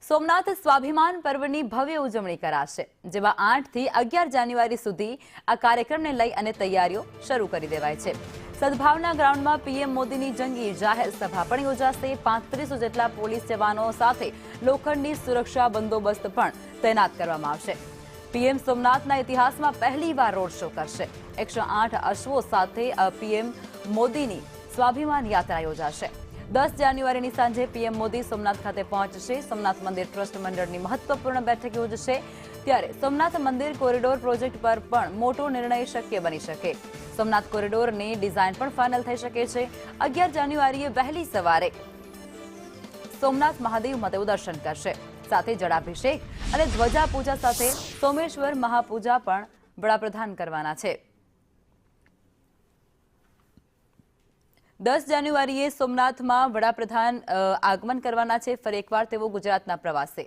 સોમનાથ સ્વાભિમાન પર્વની ભવ્ય ઉજવણી કરાશે, જેમાં 8 થી 11 જાન્યુઆરી સુધી આ કાર્યક્રમને લઈ અને તૈયારીઓ શરૂ કરી દેવાય છે। સદભાવના ગ્રાઉન્ડમાં પીએમ મોદીની જંગી જાહેર સભા પણ યોજાશે। 3500 જેટલા પોલીસ જવાનો સાથે લોખંડની સુરક્ષા બંદોબસ્ત પણ તૈનાત કરવામાં આવશે। પીએમ સોમનાથના ઇતિહાસમાં પહેલીવાર રોડ શો કરશે। 108 અશ્વો સાથે પીએમ મોદીની સ્વાભિમાન યાત્રા યોજાશે। 10 જાન્યુઆરીની સાંજે પીએમ મોદી સોમનાથ ખાતે પહોંચશે। સોમનાથ મંદિર ટ્રસ્ટ મંડળની મહત્વપૂર્ણ બેઠક યોજશે, ત્યારે સોમનાથ મંદિર કોરિડોર પ્રોજેક્ટ પર પણ મોટો નિર્ણય શક્ય બની શકે। સોમનાથ કોરિડોરની ડિઝાઇન પણ ફાઇનલ થઈ શકે છે। 11 જાન્યુઆરીએ વહેલી સવારે સોમનાથ મહાદેવ મંદિર દર્શન કરશે, સાથે જળાભિષેક અને ધ્વજા પૂજા સાથે સોમેશ્વર મહાપૂજા પણ વડાપ્રધાન કરવાના છે। 10 જાન્યુઆરીએ સોમનાથમાં વડાપ્રધાન આગમન કરવાના છે। ફરી એકવાર તેઓ ગુજરાતના પ્રવાસે।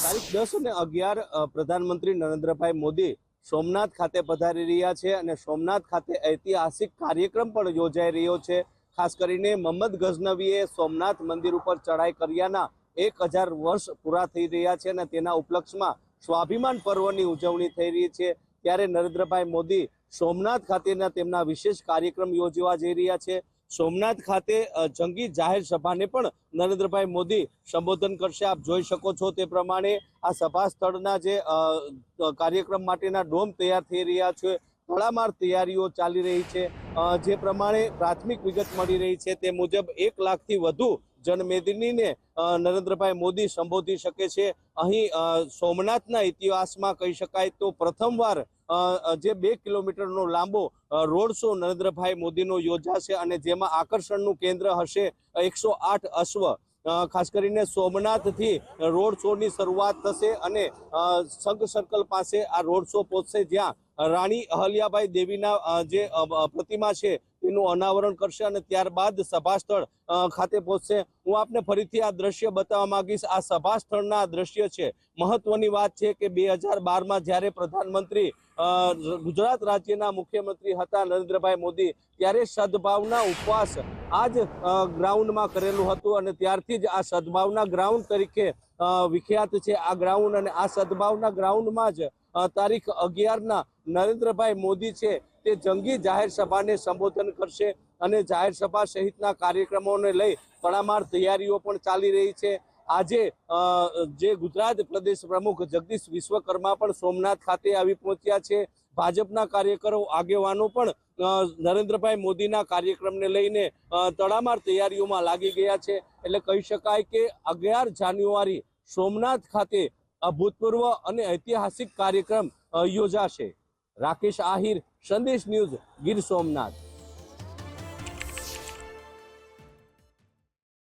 તારીખ 10 અને 11 પ્રધાનમંત્રી નરેન્દ્રભાઈ મોદી સોમનાથ ખાતે પધારી રહ્યા છે અને સોમનાથ ખાતે ઐતિહાસિક કાર્યક્રમ પણ યોજાઈ રહ્યો છે। ખાસ કરીને મોહમ્મદ ગઝનવીએ સોમનાથ મંદિર ઉપર ચડાઈ કર્યાના 1000 વર્ષ પૂરા થઈ રહ્યા છે અને તેના ઉપલક્ષમાં સ્વાભિમાન પર્વની ઉજવણી થઈ રહી છે। ત્યારે નરેન્દ્રભાઈ મોદી સોમનાથ ખાતેના તેમના વિશેષ કાર્યક્રમ યોજવા જઈ રહ્યા છે। સોમનાથ ખાતે જંગી જાહેર સભાને પણ નરેન્દ્રભાઈ મોદી સંબોધન કરશે। આપ જોઈ શકો છો તે પ્રમાણે આ સભા સ્થળના જે કાર્યક્રમ માટેના ડોમ તૈયાર થઈ રહ્યા છે, તડામાર તૈયારીઓ ચાલી રહી છે। જે પ્રમાણે પ્રાથમિક વિગત મળી રહી છે તે મુજબ 1 લાખથી વધુ જનમેદનીને નરેન્દ્રભાઈ મોદી સંબોધી શકે છે। અહીં સોમનાથના ઇતિહાસમાં કહી શકાય તો પ્રથમવાર જે 2 કિલોમીટરનો લાંબો રોડ શો નરેન્દ્રભાઈ મોદીનો યોજાશે અને જેમાં આકર્ષણનું કેન્દ્ર હશે 108 અશ્વ। ખાસ કરીને સોમનાથથી રોડ શોની શરૂઆત થશે અને સંઘ સર્કલ પાસે આ રોડ શો પહોંચશે, જ્યાં રાણી અહલ્યાબાઈ દેવીના જે પ્રતિમા છે તેનું અનાવરણ કરશે અને ત્યારબાદ સભા સ્થળ ખાતે પહોંચશે। હું આપને ફરીથી આ દ્રશ્ય બતાવવા માંગીશ। આ સભા સ્થળના દ્રશ્ય છે। મહત્વની વાત છે કે 2012માં જ્યારે પ્રધાનમંત્રી ગુજરાત રાજ્યના મુખ્યમંત્રી હતા નરેન્દ્રભાઈ મોદી, ત્યારે સદભાવના ઉપવાસ આ જ ગ્રાઉન્ડમાં કરેલું હતું અને ત્યારથી જ આ સદભાવના ગ્રાઉન્ડ તરીકે વિખ્યાત છે આ ગ્રાઉન્ડ। અને આ સદભાવના ગ્રાઉન્ડમાં જ તારીખ 11ના નરેન્દ્રભાઈ મોદી છે તે જંગી જાહેર સભાને સંબોધન કરશે અને જાહેર સભા સહિતના કાર્યક્રમોને લઈ તડામાર તૈયારીઓ પણ ચાલી રહી છે। આજે જે ગુજરાત પ્રદેશ પ્રમુખ જગદીશ વિશ્વકર્મા પણ સોમનાથ ખાતે આવી પહોંચ્યા છે। ભાજપના કાર્યકરો આગેવાનો પણ નરેન્દ્રભાઈ મોદીના કાર્યક્રમને લઈને તડામાર તૈયારીઓમાં લાગી ગયા છે। એટલે કહી શકાય કે 11 જાન્યુઆરી સોમનાથ ખાતે અભૂતપૂર્વ અને ઐતિહાસિક કાર્યક્રમ યોજાશે। રાકેશ આહિર, સંદેશ ન્યૂઝ, ગીર સોમનાથ।